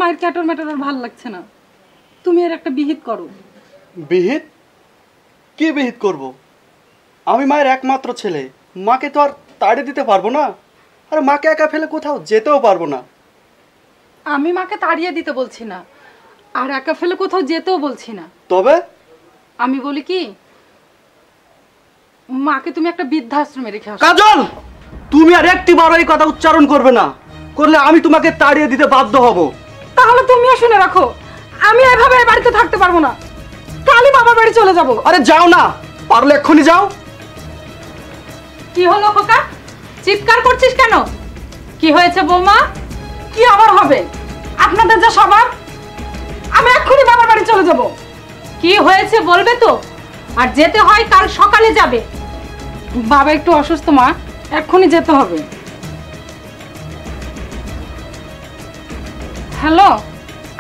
মায়ের ক্যাটর ম্যাটর আর ভালো লাগছে না, তুমি এর একটা বিহিত করো। বিহিত? কি বিহিত করব? আমি মায়ের একমাত্র ছেলে, মাকে তো আর তাড়িয়ে দিতে পারবো না, আর মাকে একা ফেলে কোথাও যেতেও পারবো না। আমি মাকে তাড়িয়ে দিতে বলছি না, আর একা ফেলে কোথাও যেতেও বলছি না। তবে আমি বলি কি, মাকে তুমি একটা বৃদ্ধাশ্রমে রেখে আসো। কাজল, তুমি আর একটিবারও এই কথা উচ্চারণ করবে না, করলে আমি তোমাকে তাড়িয়ে দিতে বাধ্য হব। তাহলে তুমিও শুনে রাখো, আমি এভাবে এই বাড়িতে থাকতে পারবো না, কালই বাবার বাড়ি চলে যাব। আরে যাও না, পারলে এক্ষুনি যাও। কি হলো খোকা, চিৎকার করছিস কেন? কি হয়েছে বৌমা? কি আবার হবে? আপনাদের যা স্বভাব, আমি এক্ষুনি বাবার বাড়ি চলে যাব। কি হয়েছে বলবে তো, আর যেতে হয় কাল সকালে যাবে। বাবা একটু অসুস্থ মা, এক্ষুনি যেতে হবে। হ্যালো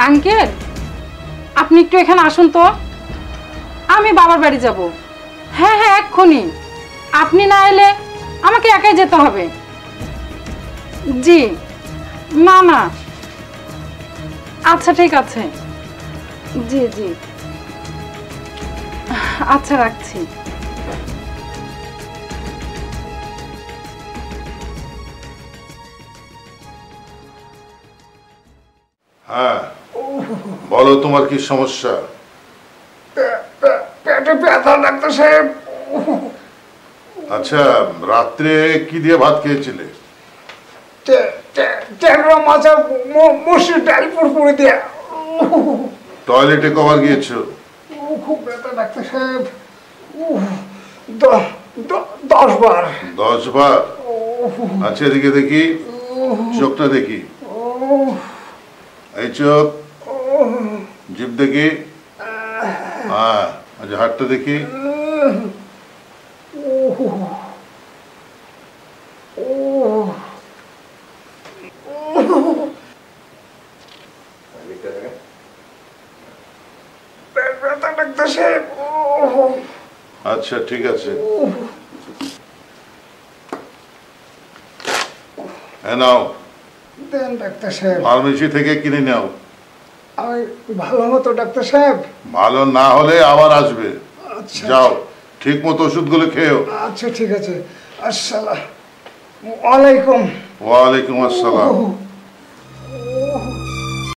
আঙ্কেল, আপনি একটু এখানে আসুন তো, আমি বাবার বাড়ি যাব। হ্যাঁ হ্যাঁ এক্ষুনি, আপনি না এলে আমাকে একাই যেতে হবে। জি না না, আচ্ছা ঠিক আছে, জি জি, আচ্ছা রাখছি। হ্যাঁ বলো, তোমার কি সমস্যা? পেটে ব্যথা ডাক্তার সাহেব। আচ্ছা, রাত্রে কি দিয়ে ভাত খেয়েছিলে? ট্যাংরা মাছ আর মসুর ডাল পুরপুরি দিয়ে। টয়লেটে কবার গিয়েছো? খুব ব্যথা ডাক্তার সাহেব, 10 বার। 10 বার? আচ্ছা এদিকে দেখি, চোখটা দেখি, এই চোখ, জিভ দেখি, হ্যাঁ আচ্ছা হাতটা দেখি। ব্যথা ডাক্তার সাহেব। আচ্ছা ঠিক আছে, নাও দেন ডাক্তার সাহেব। ফার্মেসি থেকে কিনে নাও। আমি ভালো মতো ডাক্তার সাহেব। ভালো না হলে আবার আসবে। আচ্ছা যাও, ঠিক মতো ওষুধগুলো খেয়েও। আচ্ছা ঠিক আছে। আসসালামু আলাইকুম। ওয়ালাইকুম আসসালাম।